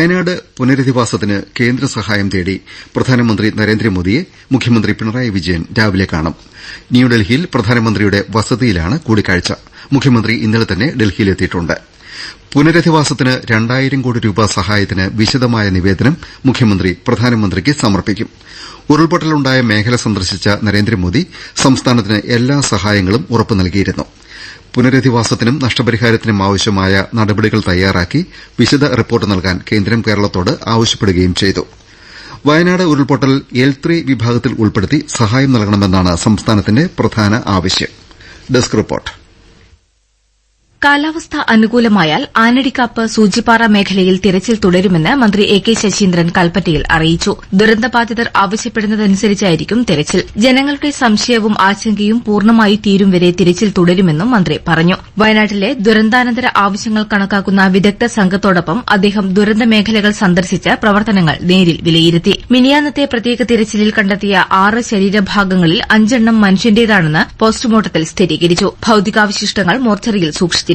വയനാട് പുനരധിവാസത്തിന് കേന്ദ്ര സഹായം തേടി പ്രധാനമന്ത്രി നരേന്ദ്രമോദിയെ മുഖ്യമന്ത്രി പിണറായി വിജയൻ രാവിലെ കാണും. ന്യൂഡൽഹിയിൽ പ്രധാനമന്ത്രിയുടെ വസതിയിലാണ് കൂടിക്കാഴ്ച. മുഖ്യമന്ത്രി ഇന്നലെ തന്നെ ഡൽഹിയിലെത്തിയിട്ടുണ്ട്. പുനരധിവാസത്തിന് 2000 കോടി രൂപ സഹായത്തിന് വിശദമായ നിവേദനം മുഖ്യമന്ത്രി പ്രധാനമന്ത്രിക്ക് സമർപ്പിക്കും. ഉരുൾപൊട്ടലുണ്ടായ മേഖല സന്ദർശിച്ച നരേന്ദ്രമോദി സംസ്ഥാനത്തിന് എല്ലാ സഹായങ്ങളും ഉറപ്പു നൽകിയിരുന്നു. പുനരധിവാസത്തിനും നഷ്ടപരിഹാരത്തിനും ആവശ്യമായ നടപടികൾ തയ്യാറാക്കി വിശദ റിപ്പോർട്ട് നൽകാൻ കേന്ദ്രം കേരളത്തോട് ആവശ്യപ്പെടുകയും ചെയ്തു. വയനാട് ഉരുൾപൊട്ടൽ L3 വിഭാഗത്തിൽ ഉൾപ്പെടുത്തി സഹായം നൽകണമെന്നാണ് സംസ്ഥാനത്തിന്റെ പ്രധാന ആവശ്യം. Desk report. കാലാവസ്ഥ അനുകൂലമായാൽ ആനടിക്കാപ്പ് സൂചിപ്പാറ മേഖലയിൽ തിരച്ചിൽ തുടരുമെന്ന് മന്ത്രി A.K. ശശീന്ദ്രൻ കൽപ്പറ്റയിൽ അറിയിച്ചു. ദുരന്തബാധിതർ ആവശ്യപ്പെടുന്നതനുസരിച്ചായിരിക്കും തിരച്ചിൽ. ജനങ്ങളുടെ സംശയവും ആശങ്കയും പൂർണ്ണമായി തീരും വരെ തിരച്ചിൽ തുടരുമെന്നും മന്ത്രി പറഞ്ഞു. വയനാട്ടിലെ ദുരന്താനന്തര ആവശ്യങ്ങൾ കണക്കാക്കുന്ന വിദഗ്ധ സംഘത്തോടൊപ്പം അദ്ദേഹം ദുരന്ത മേഖലകൾ സന്ദർശിച്ച് പ്രവർത്തനങ്ങൾ നേരിൽ വിലയിരുത്തി. മിനിയാന്നത്തെ പ്രത്യേക തിരച്ചിലിൽ കണ്ടെത്തിയ 6 ശരീരഭാഗങ്ങളിൽ 5 എണ്ണം മനുഷ്യന്റേതാണെന്ന് പോസ്റ്റ്മോർട്ടത്തിൽ സ്ഥിരീകരിച്ചു. ഭൌതികാവശിഷ്ടങ്ങൾ മോർച്ചറിയിൽ സൂക്ഷിച്ചു.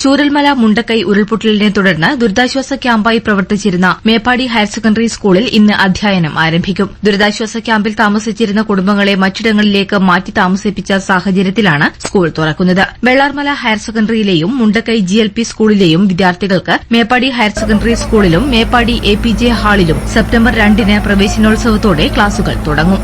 ചൂരൽമല മുണ്ടക്കൈ ഉരുൾപൊട്ടലിനെ തുടർന്ന് ദുരിതാശ്വാസ ക്യാമ്പായി പ്രവർത്തിച്ചിരുന്ന മേപ്പാടി ഹയർ സെക്കൻഡറി സ്കൂളിൽ ഇന്ന് അധ്യയനം ആരംഭിക്കും. ദുരിതാശ്വാസ ക്യാമ്പിൽ താമസിച്ചിരുന്ന കുടുംബങ്ങളെ മറ്റിടങ്ങളിലേക്ക് മാറ്റി താമസിപ്പിച്ച സാഹചര്യത്തിലാണ് സ്കൂൾ തുറക്കുന്നത്. വെള്ളാർമല ഹയർ സെക്കൻഡറിയിലെയും മുണ്ടക്കൈ GLP സ്കൂളിലെയും വിദ്യാർത്ഥികൾക്ക് മേപ്പാടി ഹയർ സെക്കൻഡറി സ്കൂളിലും മേപ്പാടി APJ ഹാളിലും സെപ്റ്റംബർ 2 പ്രവേശനോത്സവത്തോടെ ക്ലാസുകൾ തുടങ്ങും.